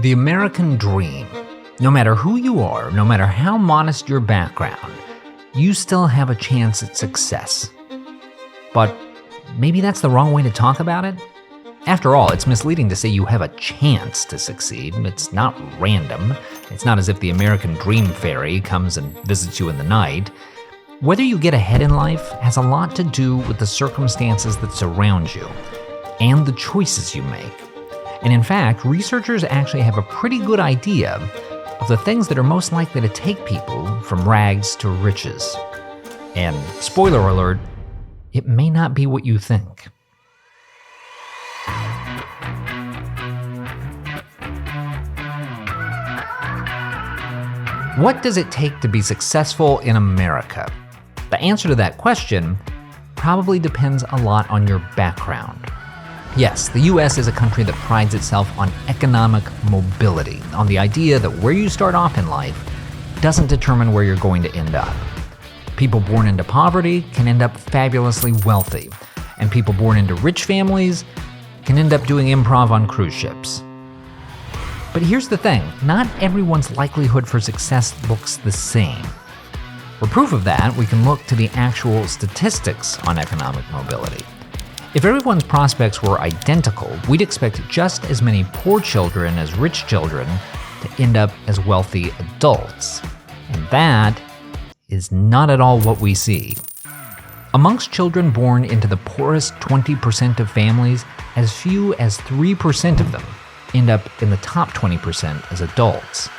The American dream. No matter who you are, no matter how modest your background, you still have a chance at success. But maybe that's the wrong way to talk about it. After all, it's misleading to say you have a chance to succeed. It's not random. It's not as if the American dream fairy comes and visits you in the night. Whether you get ahead in life has a lot to do with the circumstances that surround you and the choices you make. And in fact, researchers actually have a pretty good idea of the things that are most likely to take people from rags to riches. And spoiler alert, it may not be what you think. What does it take to be successful in America? The answer to that question probably depends a lot on your background. Yes, the US is a country that prides itself on economic mobility, on the idea that where you start off in life doesn't determine where you're going to end up. People born into poverty can end up fabulously wealthy, and people born into rich families can end up doing improv on cruise ships. But here's the thing, not everyone's likelihood for success looks the same. For proof of that, we can look to the actual statistics on economic mobility. If everyone's prospects were identical, we'd expect just as many poor children as rich children to end up as wealthy adults. And that is not at all what we see. Amongst children born into the poorest 20% of families, as few as 3% of them end up in the top 20% as adults.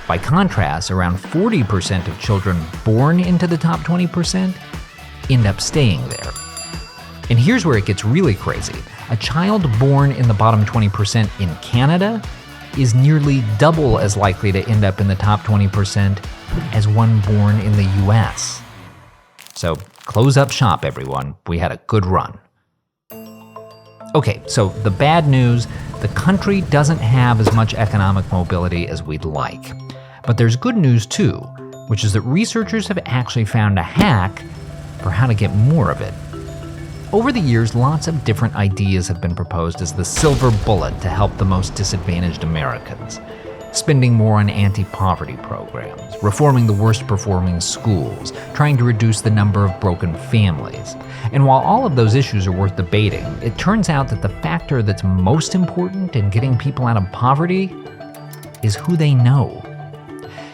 By contrast, around 40% of children born into the top 20% end up staying there. And here's where it gets really crazy. A child born in the bottom 20% in Canada is nearly double as likely to end up in the top 20% as one born in the US. So close up shop, everyone. We had a good run. Okay, so the bad news, the country doesn't have as much economic mobility as we'd like. But there's good news too, which is that researchers have actually found a hack for how to get more of it. Over the years, lots of different ideas have been proposed as the silver bullet to help the most disadvantaged Americans. Spending more on anti-poverty programs, reforming the worst-performing schools, trying to reduce the number of broken families. And while all of those issues are worth debating, it turns out that the factor that's most important in getting people out of poverty is who they know.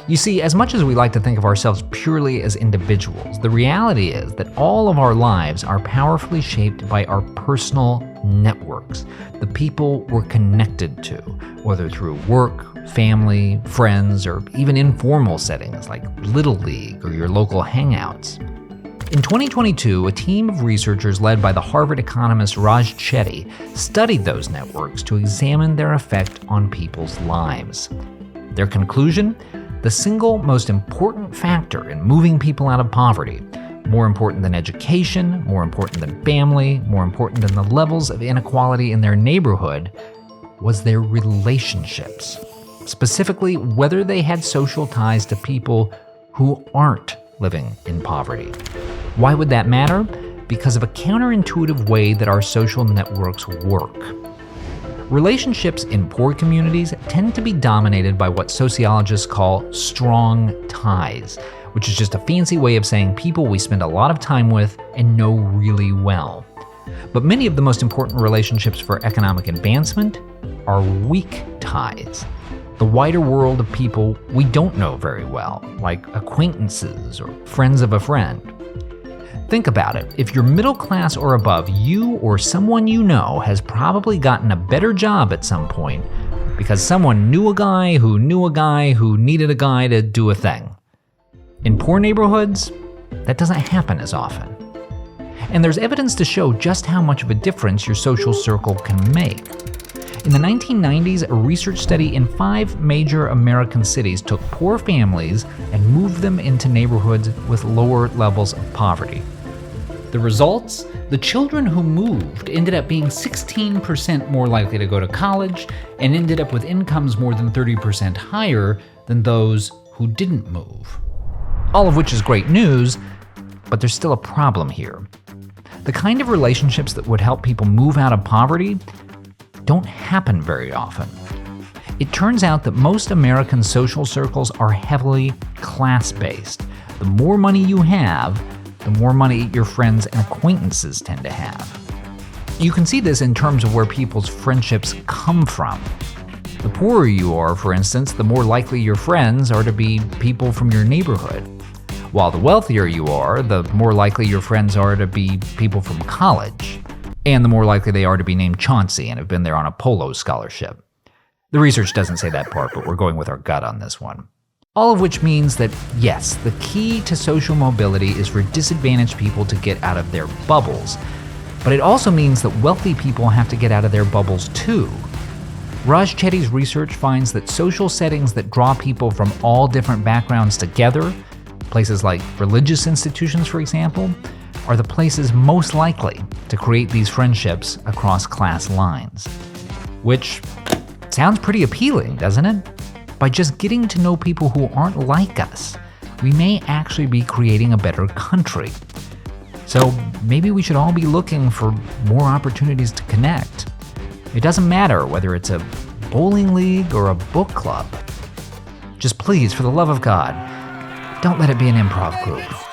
You see, as much as we like to think of ourselves purely as individuals, the reality is that all of our lives are powerfully shaped by our personal networks, the people we're connected to, whether through work, family, friends, or even informal settings like Little League or your local hangouts. In 2022, a team of researchers led by the Harvard economist Raj Chetty studied those networks to examine their effect on people's lives. Their conclusion? The single most important factor in moving people out of poverty, more important than education, more important than family, more important than the levels of inequality in their neighborhood, was their relationships. Specifically, whether they had social ties to people who aren't living in poverty. Why would that matter? Because of a counterintuitive way that our social networks work. Relationships in poor communities tend to be dominated by what sociologists call strong ties, which is just a fancy way of saying people we spend a lot of time with and know really well. But many of the most important relationships for economic advancement are weak ties. The wider world of people we don't know very well, like acquaintances or friends of a friend. Think about it. If you're middle class or above, you or someone you know has probably gotten a better job at some point because someone knew a guy who knew a guy who needed a guy to do a thing. In poor neighborhoods, that doesn't happen as often. And there's evidence to show just how much of a difference your social circle can make. In the 1990s, a research study in 5 major American cities took poor families and moved them into neighborhoods with lower levels of poverty. The results? The children who moved ended up being 16% more likely to go to college and ended up with incomes more than 30% higher than those who didn't move. All of which is great news, but there's still a problem here. The kind of relationships that would help people move out of poverty don't happen very often. It turns out that most American social circles are heavily class-based. The more money you have, the more money your friends and acquaintances tend to have. You can see this in terms of where people's friendships come from. The poorer you are, for instance, the more likely your friends are to be people from your neighborhood. While the wealthier you are, the more likely your friends are to be people from college. And the more likely they are to be named Chauncey and have been there on a polo scholarship. The research doesn't say that part, but we're going with our gut on this one. All of which means that, yes, the key to social mobility is for disadvantaged people to get out of their bubbles. But it also means that wealthy people have to get out of their bubbles too. Raj Chetty's research finds that social settings that draw people from all different backgrounds together, places like religious institutions, for example, are the places most likely to create these friendships across class lines. Which sounds pretty appealing, doesn't it? By just getting to know people who aren't like us, we may actually be creating a better country. So maybe we should all be looking for more opportunities to connect. It doesn't matter whether it's a bowling league or a book club. Just please, for the love of God, don't let it be an improv group.